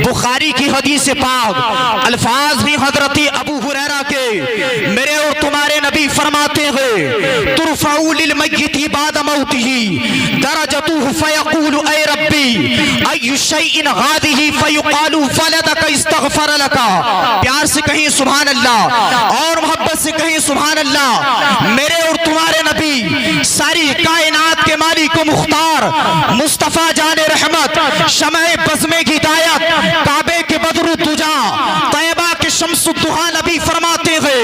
बुखारी की हदीस पाक, अल्फाज भी हजरत अबू हुरैरा के, मेरे और तुम्हारे नबी फरमाते हैं तुरफाउ लिल मय्यिति बाद मौतिही दरजतुहु फयक़ूलु ऐ रब्बी अय्यु शैइन हादिही फयुक़ालु फलदक इस्तग़फर लका। प्यार से कहीं सुभान अल्लाह और मोहब्बत से कहीं सुभान अल्लाह। मेरे और तुम्हारे नबी सारी कायनात के मालिक व मुख्तार मुस्तफा जाने रहमत शमए बज़्मे हिदायत काबे के बदरु तुजा तैयबा के शम्सुद्दुहा नबी फरमाते हैं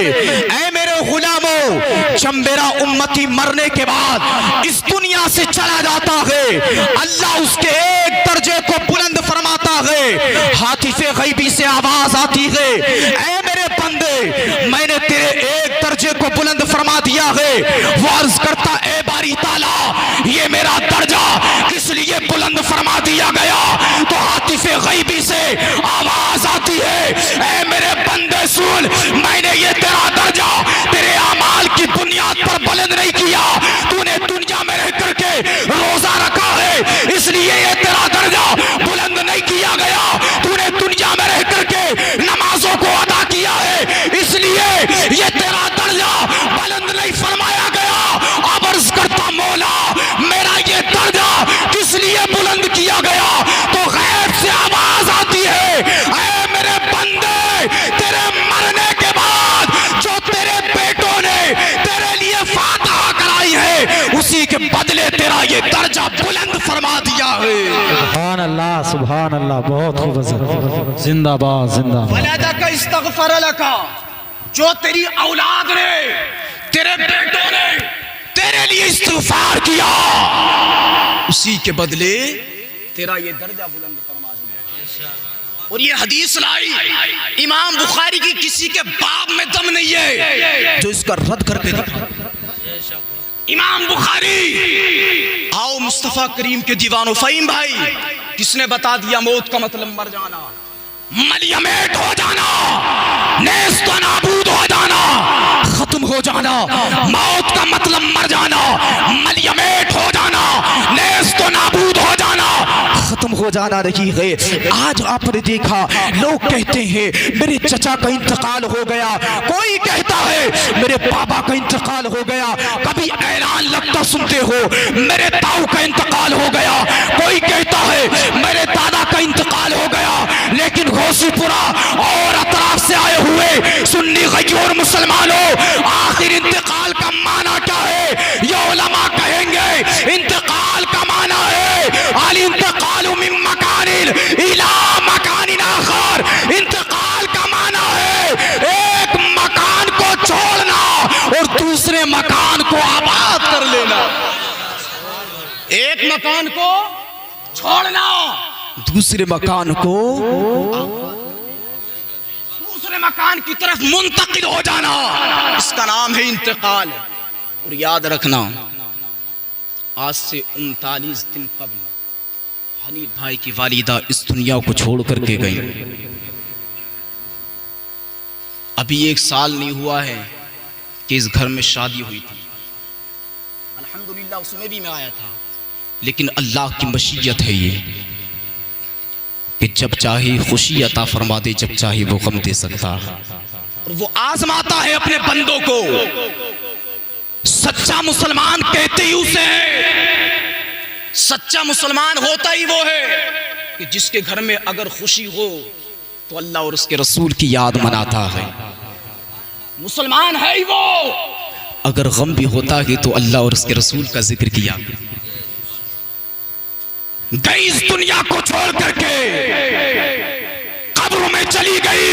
ऐ मेरे गुलामों, जब मेरा उम्मती मरने के बाद इस दुनिया से चला जाता है अल्लाह उसके एक दर्जे को बुलंद फरमाता है। हातिफे गैबी से आवाज आती है ऐ मेरे बंदे, मैंने तेरे एक दर्जे को बुलंद फरमा दिया है। वो अर्ज करता ए बारी ताला, ये मेरा दर्जा किस लिए बुलंद फरमा दिया गया? तो हातिफे गैबी से आवाज आती है ऐ मेरे बंदे सुन, मैंने ये तेरा दर्जा तेरे अमाल की बुनियाद पर बुलंद नहीं किया। तूने दुनिया में रह करके रोजा रखा है इसलिए ये तेरा दर्जा बुलंद नहीं किया गया। तूने दुनिया में रह करके नमाजों को अदा किया है इसलिए ये तेरा दर्जा बुलंद नहीं फरमाया गया। अब अर्ज करता मौला, मेरा ये दर्जा किस लिए बुलंद किया गया? तो गैब से आवाज आती है ऐ मेरे बंदे, तेरे मरने के बाद जो तेरे बेटों ने तेरे लिए फातिहा कराई है उसी के बदले तेरा ये दर्जा बुलंद फरमा दिया है। सुभान अल्लाह, बहुत खूब, जिंदाबाद जिंदाबाद। वलदक इस्तग़फर लका, जो तेरी औलाद ने तेरे बेटों ने तेरे लिए इस्तिग़फार किया उसी के बदले तेरा ये दर्जा बुलंद फरमा दिया। और ये हदीस लाई इमाम बुखारी की, किसी के बाप में दम नहीं है जो इसका रद्द करके दिखा। इमाम बुखारी, आओ मुस्तफा करीम के दीवानो फ़हीम भाई, किसने बता दिया मौत का मतलब मर जाना, मलियमेट हो जाना, नेस्त नाबूद हो जाना, खत्म हो जाना। मौत का मतलब मर जाना, मलियमेट हो जाना, नेस्त नाबूद हो जाना, खत्म हो जाना नहीं है। आज आपने देखा लोग कहते हैं मेरे चचा का इंतकाल हो गया, कोई कहता है मेरे पापा का इंतकाल हो गया। कभी ऐलान लगता सुनते हो मेरे ताऊ का इंतकाल हो गया, कोई कहता है मेरे दादा का इंतकाल हो गया। लेकिन गौसीपुरा और अतराफ से आए हुए सुन्नी गैर मुसलमानों, आखिर इंतकाल का माना क्या है? ये उलमा कहेंगे इंतकाल का माना है अल इंतकालु मिन मकानिन इला मकानिन आखर। इंतकाल का माना है एक मकान को छोड़ना और दूसरे मकान को आबाद कर लेना। एक मकान को छोड़ना, दूसरे मकान को दूसरे मकान की तरफ मुंतकिल हो जाना, इसका नाम है इंतकाल। और याद रखना आज से 39 दिन कबल हनीफ भाई की वालिदा इस दुनिया को छोड़ करके गई। अभी 1 साल नहीं हुआ है कि इस घर में शादी हुई थी, अल्हम्दुलिल्लाह उसमें भी मैं आया था। लेकिन अल्लाह की मशीयत है ये कि जब चाहे खुशी अता फरमा दे, जब चाहे वो गम दे सकता है। और वो आजमाता है अपने बंदों को। सच्चा मुसलमान कहते ही उसे है, सच्चा मुसलमान होता ही वो है कि जिसके घर में अगर खुशी हो तो अल्लाह और उसके रसूल की याद मनाता है। मुसलमान है ही वो। अगर गम भी होता है तो अल्लाह और उसके रसूल का जिक्र किया। गई इस दुनिया को छोड़ करके कब्र में चली गई।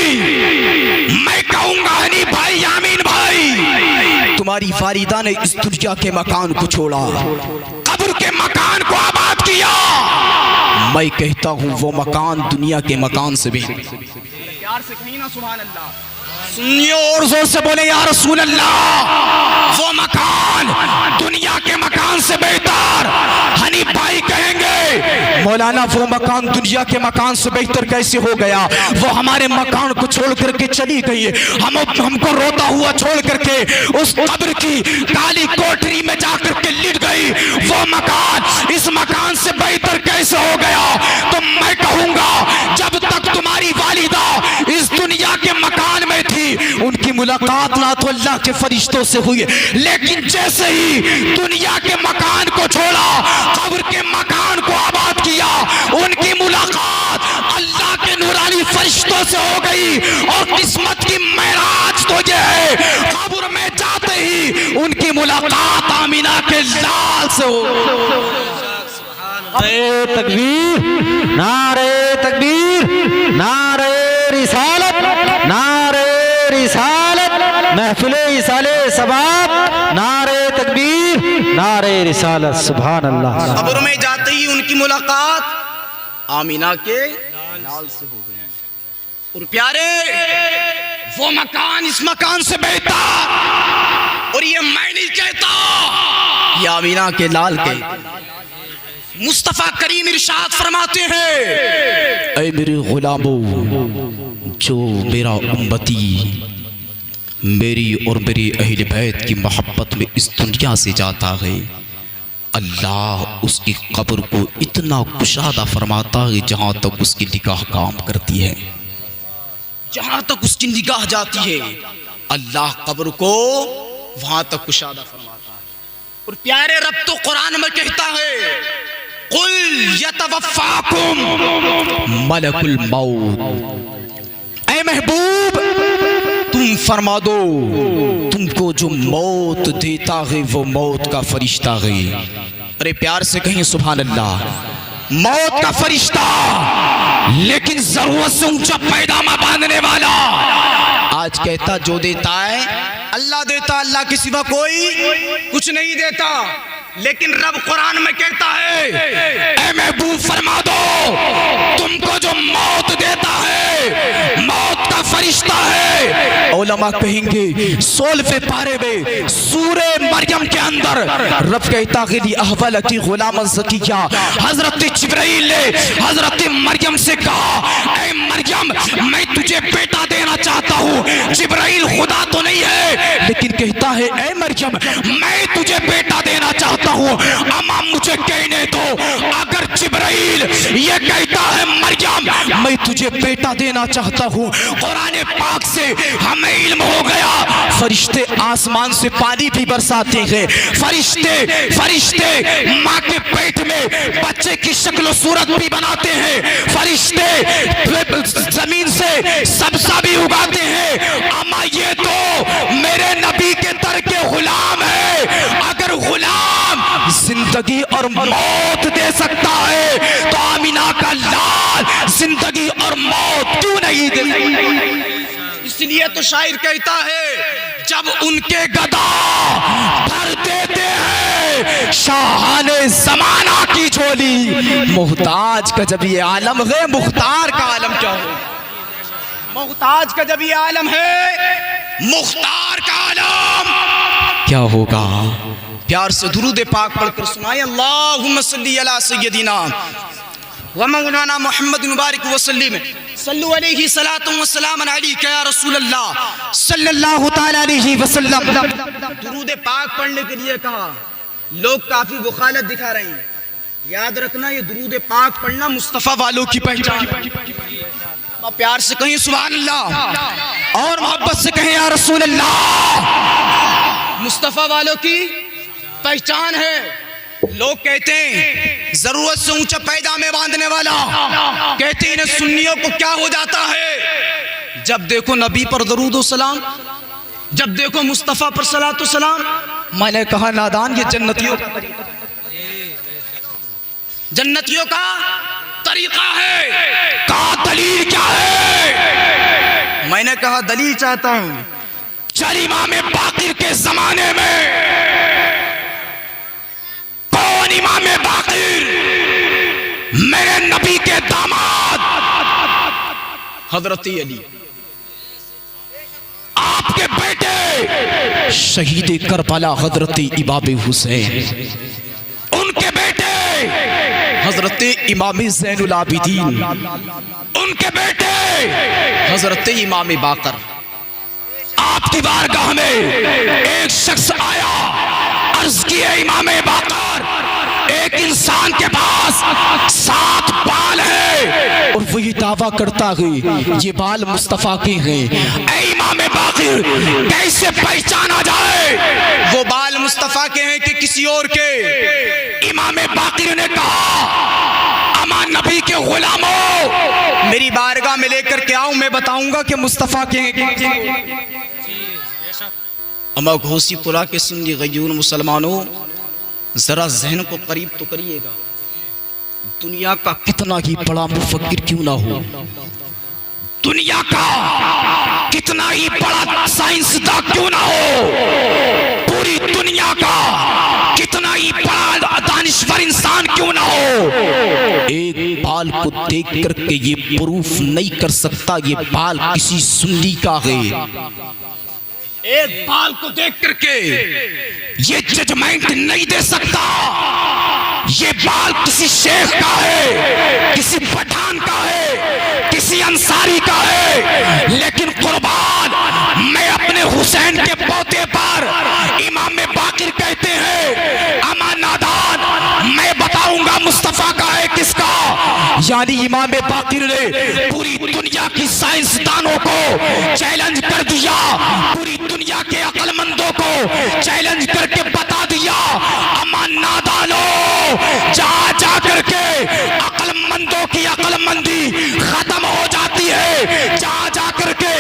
मैं कहूंगा हनीफ भाई, यामीन भाई, तुम्हारी वालिदा ने इस दुनिया के मकान को छोड़ा, कब्र के मकान को आबाद किया। मैं कहता हूं वो मकान दुनिया के मकान से भी। प्यार से कहीं ना सुभान अल्लाह, सुनिए और जोर से बोले या रसूल अल्लाह। वो मकान दुनिया के मकान से बेहतर। हनीफ भाई कहेंगे मौलाना वो मकान दुनिया के मकान से बेहतर कैसे हो गया? वो हमारे मकान को छोड़ करके चली गई, हमको रोता हुआ छोड़ करके उस कब्र की काली कोठरी में जाकर के लिट गई। वो मकान इस मकान से बेहतर कैसे हो गया? तो मैं कहूंगा जब तक मुलाकात ना तो अल्लाह के फरिश्तों से हुई, लेकिन जैसे ही दुनिया के मकान को छोड़ा, कब्र के मकान को आबाद किया, उनकी मुलाकात अल्लाह के नूरानी फरिश्तों से हो गई। और किस्मत की मेराज तो ये है, कब्र में जाते ही उनकी मुलाकात आमीना के लाल से हो। नारे तकबीर, नारे तकबीर, नारे रिसालत, नारे रिसालत, महफिले इसाले सबाब, नारे तकबीर, नारे रिसालत। सुभान अल्लाह। कब्र में जाते ही उनकी मुलाकात आमीना के लाल से हो गई। और प्यारे, वो मकान इस मकान से बेहतर, और ये मैं नहीं कहता, ये आमीना के लाल के मुस्तफा करीम इरशाद फरमाते हैं, ऐ मेरे गुलामों, जो मेरा उम्मती मेरी और मेरी अहले बैत की मोहब्बत में इस दुनिया से जाता है, अल्लाह उसकी कब्र को इतना कुशादा फरमाता है जहाँ तक उसकी निगाह काम करती है। जहाँ तक उसकी निगाह जाती है, अल्लाह कब्र को वहां तक कुशादा फरमाता है। और प्यारे रब तो कुरान में कहता है, कुल यतवफ़ाकुम मलकुल मौत, ऐ महबूब तुम फरमा दो, तुमको जो मौत देता है वो मौत का फरिश्ता है। अरे प्यार से कहें सुभान अल्लाह। मौत का फरिश्ता, लेकिन जरूरत से ऊंचा पैदामा बांधने वाला। आज कहता जो देता है अल्लाह देता, अल्लाह के सिवा कोई कुछ नहीं देता। लेकिन रब कुरान में कहता है, ऐ महबूब फरमा दो, तुमको जो मौत देता है मौत का फरिश्ता है। उलमा कहेंगे 16वें पारे में सूरे मरियम के अंदर रब कहता है, अहवल की गुलाम ज़किया, हजरत जिब्राइल ने हजरत मरियम से कहा, ऐ मरियम मैं तुझे बेटा देना चाहता हूँ। जिब्राइल खुदा तो नहीं है, लेकिन कहता है, ऐ मरियम मैं तुझे बेटा देना चाहता हूँ। अम्मा मुझे कहने दो, अगर जिब्राइल ये कहता है मरियम मैं तुझे बेटा देना चाहता हूँ, कुरान पाक से हमें इल्म हो गया, फरिश्ते आसमान से पानी भी बरसाते हैं। फरिश्ते माँ के पेट में बच्चे की शक्ल सूरत भी बनाते हैं। फरिश्ते जमीन से सब्जा भी उगाते हैं। अम्मा ये तो मेरे नबी के दर के गुलाम है। अगर गुलाम जिंदगी और मौत दे सकता है तो आमीना का लाल जिंदगी और मौत क्यों नहीं दे सकता? इसलिए तो शायर कहता है, जब उनके गदा भर देते हैं शाहाने जमाना की झोली। मोहताज का जब ये आलम है, मुख्तार का आलम क्या हो? मोहताज का जब ये आलम है, मुख्तार का आलम क्या होगा? प्यार से दुरूद पाक पढ़कर सुनाए, अल्लाहुम्मा सल्ली अला सय्यदिना व मौलाना मुहम्मद मुबारक वसल्लम सल्लु अलैहि सलातु व सलाम अलैका या रसूल अल्लाह सल्लल्लाहु तआला अलैहि वसल्लम। दुरूद पाक पढ़ने के लिए कहा, लोग काफी वखालत दिखा रहे हैं। याद रखना, ये दुरूद पाक पढ़ना मुस्तफा वालों की पहचान। प्यार से कहीं सुभान अल्लाह और मोहब्बत से कहें या रसूल अल्लाह। मुस्तफा वालों की पहचान है। लोग कहते हैं जरूरत से ऊंचा पैदा में बांधने वाला, कहते हैं सुन्नियों को क्या हो जाता है जब देखो नबी पर दरूद सलाम, जब देखो मुस्तफा पर सलातो सलाम। मैंने कहा नादान, ये जन्नतियों का तरीका है। कहा दलील क्या है? मैंने कहा दलील चाहता हूं। चल इमाम बाकिर के जमाने में कौन इमाम बाकिर? मेरे नबी के दामाद हजरत अली, आपके बेटे शहीद करबला हजरत इमाम हुसैन, उनके बेटे हजरत इमाम ज़ैनुल आबिदीन, उनके बेटे हजरत इमाम बाकर। आपकी बारगाह में एक शख्स आया, अर्ज किया इमाम बाकर, एक एक इंसान के पास 7 बाल है और वो ये दावा करता है ये बाल मुस्तफा के हैं। ऐ इमाम बाकिर, कैसे पहचाना जाए वो बाल मुस्तफा के हैं कि किसी और के? इमाम बाकिर ने कहा, अमान नबी के गुलामों, मेरी बारगाह में लेकर के आओ, मैं बताऊंगा कि मुस्तफा के हैं। अमा घोसीपुरा के सुन्नी गयूर मुसलमानों, जरा जहन को करीब तो करिएगा। दुनिया का कितना ही बड़ा मुफक्किर क्यों ना हो, दुनिया का कितना ही बड़ा साइंसदान क्यों ना हो, पूरी दुनिया का कितना ही बड़ा दानिश्वर इंसान क्यों ना हो, एक बाल को देख करके ये प्रूफ नहीं कर सकता ये बाल किसी सुन्नी का है। एक बाल को देख करके ये जजमेंट नहीं दे सकता ये बाल किसी शेख का है, किसी पठान का है, किसी अंसारी का है। लेकिन कुर्बान मैं अपने हुसैन के पोते पर इमाम बाकिर कहते हैं, अमा नादान मैं बताऊंगा मुस्तफा का है किसका। यानी इमाम बाकिर ने पूरी दुनिया की साइंसदानों को चैलेंज कर दिया, पूरी दुनिया के अक्लमंदों को चैलेंज करके बता दिया, अमा नादानो जा करके अक्लमंदों की अक्लमंदी खत्म हो जाती है, जा करके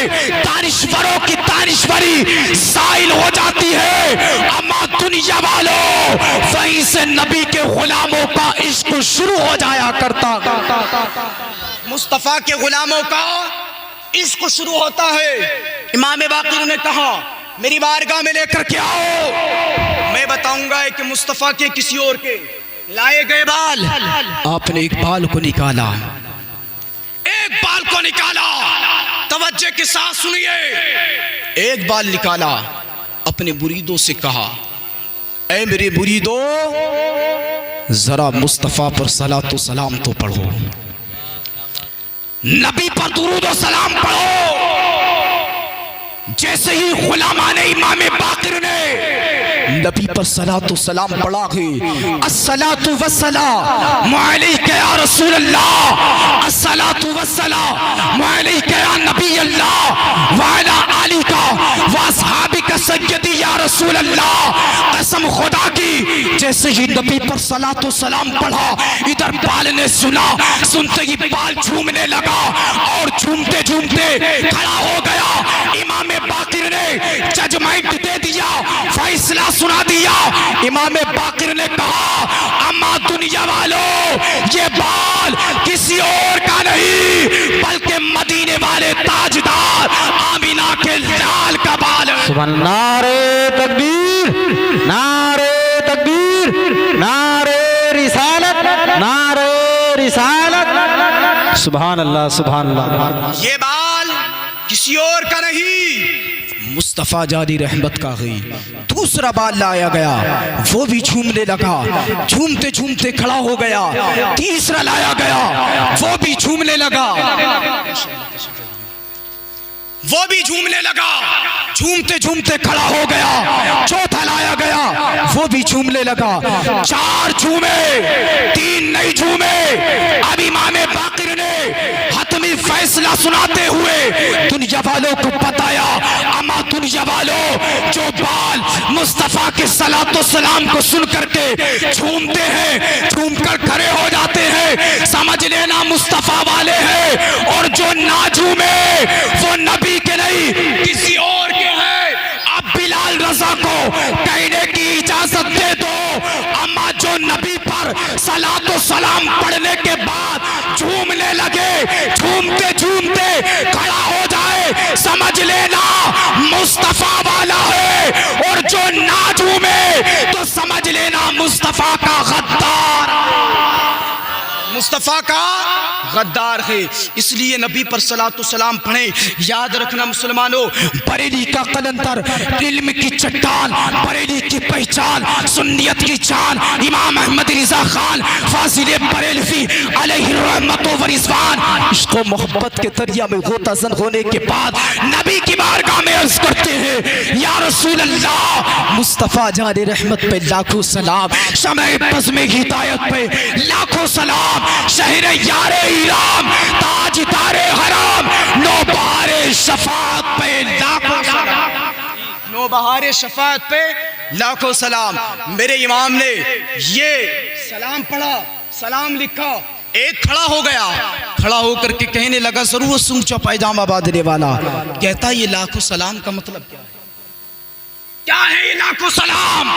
दानिश्वरों की दानिश्वरी साइल हो जाती है। अमा दुनिया वालों, वहीं से नबी के गुलामों का इश्क शुरू हो जाया करता, मुस्तफा के गुलामों का इश्क शुरू होता है। इमाम बाकिर ने कहा, मेरी बारगाह में लेकर के आओ, मैं बताऊंगा कि मुस्तफा के किसी और के। लाए गए बाल, आपने एक बाल को निकाला, एक बाल को निकाला, तवज्जो के साथ सुनिए, एक बाल निकाला, अपने मुरीदों से कहा, ऐ मेरे मुरीदों, जरा मुस्तफा पर सलातो सलाम तो पढ़ो, नबी पर दुरूद और सलाम पढ़ो। जैसे ही गुलामाने इमाम बाकिर ने नबी पर सलातो सलाम पढ़ा है, अस्सलातु वस्सलामु अलैका या रसूल अल्लाह, अस्सलातु वस्सलामु अलैका या नबी अल्लाह व अला आलिका व अस्हाबिका सय्यदी या रसूल अल्लाह। कसम खुदा की, जैसे ही नबी पर सलातो सलाम पढ़ा, इधर बाल ने सुना, सुनते ही बाल झूमने लगा और झूमते झूमते खड़ा हो गया। इमाम बाकिर ने जजमेंट दे दिया, फैसला सुना दिया। इमाम बाकिर ने कहा, अम्मा दुनिया वालों, ये बाल किसी और का नहीं बल्कि मदीने वाले ताजदार आमिना के लाल का बाल है। सुभान, नारे तकबीर, नारे तकबीर, नारे रिसालत, नारे रिसालत। सुभान अल्लाह, सुभान अल्लाह। ये बाल किसी और का नहीं, मुस्तफा जादी रहमत का है। दूसरा बाल लाया गया, वो भी झूमने लगा, झूमते झूमते खड़ा हो गया। तीसरा लाया गया, वो भी झूमने लगा, वो भी झूमने लगा, झूमते झूमते खड़ा हो गया। चौथा लाया गया, वो भी झूमने लगा। 4 झूमे, 3 नहीं झूमे। अब इमाम बाकिर ने हतमी फैसला सुनाते हुए दुनिया वालों को बताया, अमा दुनिया वालों, जो बाल मुस्तफा के सलातो सलाम को सुन करके झूमते हैं, झूम कर खड़े हो जाते हैं, समझ लेना मुस्तफा वाले हैं, और जो ना झूमे वो नबी के नहीं किसी और के हैं। अब बिलाल रजा को कहने की इजाजत दे दो, अम्मा जो नबी पर सलातो सलाम पढ़ने के बाद झूमने लगे, झूमते झूमते खड़ा हो जाए, समझ लेना मुस्तफा वाला है, और जो ना झूमे तो समझ लेना मुस्तफा का गद्दार। मुस्तफ़ा का गद्दार है। इसलिए नबी पर सलातो सलाम पढ़े। याद रखना मुसलमानों, बरेली का कलंदर, इल्म की चट्टान, बरेली की पहचान, सुन्नियत की जान, इमाम अहमद रिजा खान फाजिल बरेलवी अलैहि रहमत व रिज़वान इश्क़ व मोहब्बत के दरिया में गोताज़न होने के बाद नबी की बारगाह में अर्ज़ करते हैं, या रसूल अल्लाह, मुस्तफ़ा जाने रहमत पे लाखों सलाम, शमे बज़्म हिदायत पे लाखों सलाम, शहर यारे इराम, ताज तारे हराम, नौबहारे शफाअत पे लाखों सलाम, नौबहारे शफाअत पे लाखों सलाम। मेरे इमाम ने ये सलाम पढ़ा, सलाम लिखा, एक खड़ा हो गया, खड़ा होकर के कहने लगा, जरूर सूंचा पैजामा बांधने वाला, कहता ये लाखों सलाम का मतलब क्या है? क्या है ये लाखों सलाम?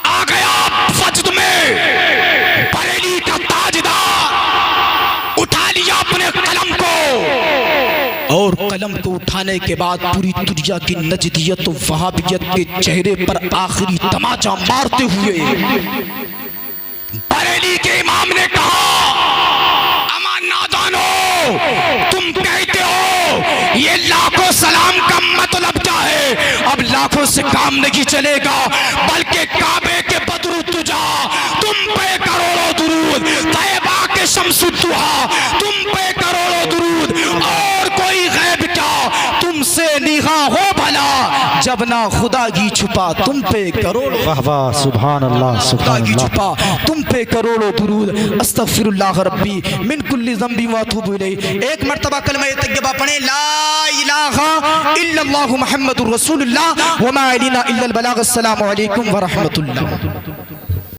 आ गया फज्द में बरेली का ताजदार, उठा लिया अपने कलम को, और कलम को उठाने के बाद पूरी दुनिया की नजदियत और वहाबियत के चेहरे पर आखिरी तमाचा मारते हुए बरेली के इमाम ने कहा, अमा नादानो, तुम कहते हो ये लाखों सलाम का मतलब क्या है? अब लाखों से काम नहीं चलेगा, बल्कि काबे के बदरू तुझा, तुम पे करोड़ों दुरूद, तैयबा के शम्सुद्दुहा, तुम पे करोड़ों दुरूद, और कोई गैब क्या तुमसे निगाह हो भला, जब ना खुदा की छुपा तुम पे करोड़ों, वाह वाह, सुभान अल्लाह, सुभान की अल्लाह। छुपा तुम पे करोड़ों दुरूद, अस्तगफिरुल्लाह रब्बी मिन कुल्ली ज़ंबी व अतूबु इलैह। एक मर्तबा कलमा तय्यबा पढ़े, ला इलाहा इल्लल्लाहु मुहम्मदुर रसूलुल्लाह व मा अलैना इल्लल बलाग। अस्सलामु अलैकुम व रहमतुल्लाह।